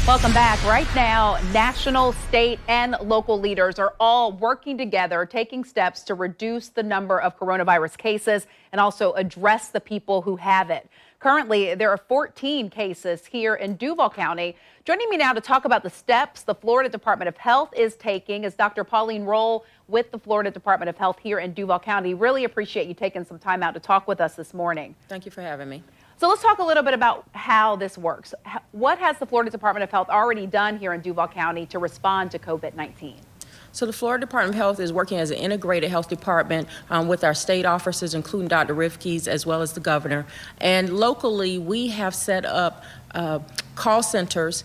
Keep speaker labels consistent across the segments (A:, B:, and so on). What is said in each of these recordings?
A: Welcome back. Right now, national, state, and local leaders are all working together, taking steps to reduce the number of coronavirus cases and also address the people who have it. Currently, there are 14 cases here in Duval County. Joining me now to talk about the steps the Florida Department of Health is taking is Dr. Pauline Rolle with the Florida Department of Health here in Duval County. Really appreciate you taking some time out to talk with us this morning.
B: Thank you for having me.
A: So let's talk a little bit about how this works. What has the Florida Department of Health already done here in Duval County to respond to COVID-19?
B: So the Florida Department of Health is working as an integrated health department with our state officers, including Dr. Rifkes, as well as the governor. And locally, we have set up call centers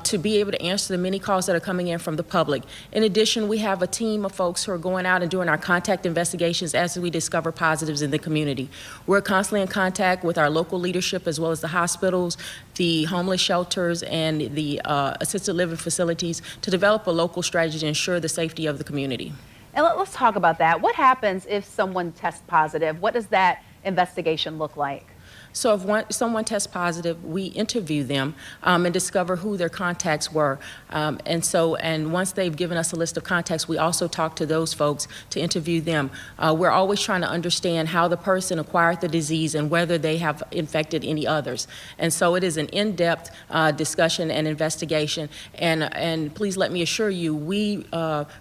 B: to be able to answer the many calls that are coming in from the public. In addition, we have a team of folks who are going out and doing our contact investigations as we discover positives in the community. We're constantly in contact with our local leadership as well as the hospitals, the homeless shelters, and the assisted living facilities to develop a local strategy to ensure the safety of the community.
A: And let's talk about that. What happens if someone tests positive? What does that investigation look like?
B: So if someone tests positive, we interview them and discover who their contacts were. And once they've given us a list of contacts, we also talk to those folks to interview them. We're always trying to understand how the person acquired the disease and whether they have infected any others. And so it is an in-depth discussion and investigation. And please let me assure you, we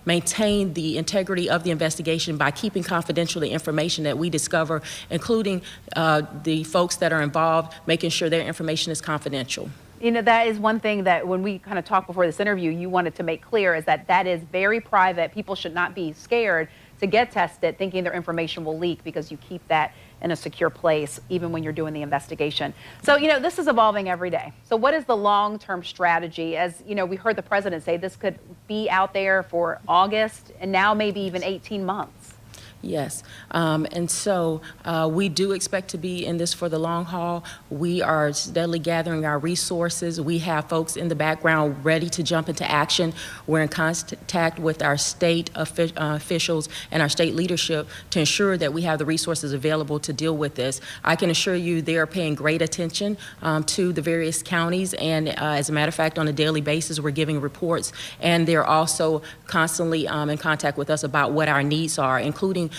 B: maintain the integrity of the investigation by keeping confidential the information that we discover, including the folks that are involved, making sure their information is confidential.
A: You know, that is one thing that when we kind of talked before this interview, you wanted to make clear is that that is very private. People should not be scared to get tested thinking their information will leak because you keep that in a secure place even when you're doing the investigation. So, you know, this is evolving every day. So what is the long-term strategy? As, you know, we heard the president say this could be out there for August and now maybe even 18 months.
B: Yes, and so we do expect to be in this for the long haul. We are steadily gathering our resources. We have folks in the background ready to jump into action. We're in contact with our state officials and our state leadership to ensure that we have the resources available to deal with this. I can assure you they are paying great attention to the various counties, and as a matter of fact, on a daily basis, we're giving reports, and they're also constantly in contact with us about what our needs are, including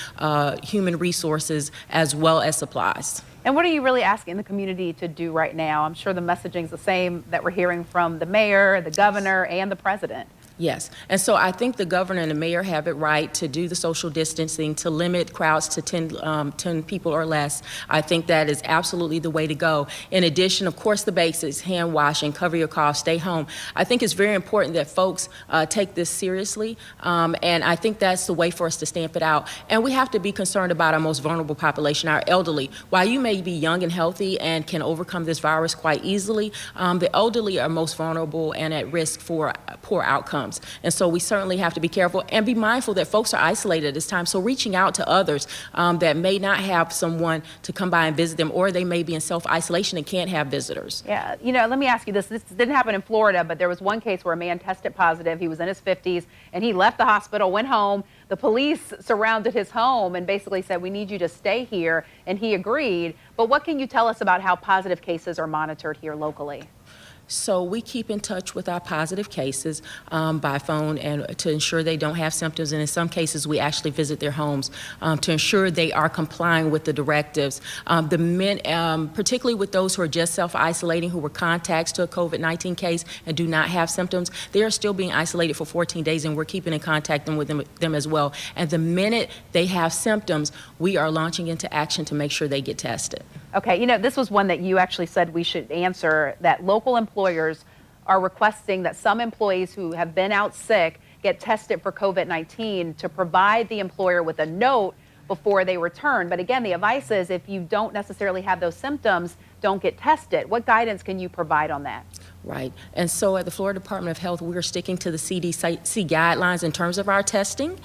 B: human resources as well as supplies.
A: And what are you really asking the community to do right now? I'm sure the messaging is the same that we're hearing from the mayor, the governor, and the president.
B: Yes, and so I think the governor and the mayor have it right to do the social distancing, to limit crowds to 10 people or less. I think that is absolutely the way to go. In addition, of course, the basics, hand washing, cover your cough, stay home. I think it's very important that folks take this seriously, and I think that's the way for us to stamp it out. And we have to be concerned about our most vulnerable population, our elderly. While you may be young and healthy and can overcome this virus quite easily, the elderly are most vulnerable and at risk for poor outcomes. And so we certainly have to be careful and be mindful that folks are isolated at this time. So reaching out to others that may not have someone to come by and visit them, or they may be in self-isolation and can't have visitors.
A: Yeah, you know, let me ask you this. This didn't happen in Florida, but there was one case where a man tested positive. He was in his 50s and he left the hospital, went home. The police surrounded his home and basically said, we need you to stay here. And he agreed. But what can you tell us about how positive cases are monitored here locally?
B: So we keep in touch with our positive cases by phone and to ensure they don't have symptoms. And in some cases, we actually visit their homes to ensure they are complying with the directives. The men, particularly with those who are just self-isolating, who were contacts to a COVID-19 case and do not have symptoms, they are still being isolated for 14 days, and we're keeping in contact with them as well. And the minute they have symptoms, we are launching into action to make sure they get tested.
A: Okay, you know, this was one that you actually said we should answer, that local employers are requesting that some employees who have been out sick get tested for COVID-19 to provide the employer with a note before they return. But again, the advice is if you don't necessarily have those symptoms, don't get tested. What guidance can you provide on that?
B: Right. And so at the Florida Department of Health, we're sticking to the CDC guidelines in terms of our testing.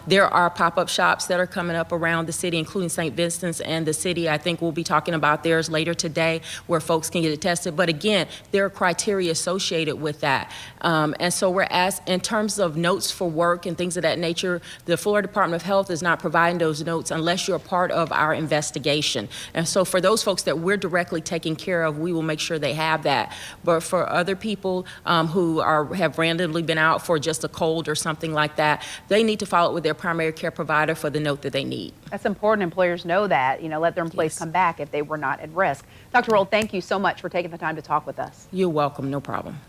B: There are pop-up shops that are coming up around the city, including St. Vincent's and the city. I think we'll be talking about theirs later today, where folks can get it tested. But again, there are criteria associated with that. And so we're asked, in terms of notes for work and things of that nature, the Florida Department of Health is not providing those notes unless you're a part of our investigation. And so for those folks that we're directly taking care of, we will make sure they have that. But for other people who have randomly been out for just a cold or something like that, they need to follow up with their primary care provider for the note that they need.
A: That's important. Employers know that, let their employees come back if they were not at risk. Dr. Rolle, thank you so much for taking the time to talk with us.
B: You're welcome. No problem.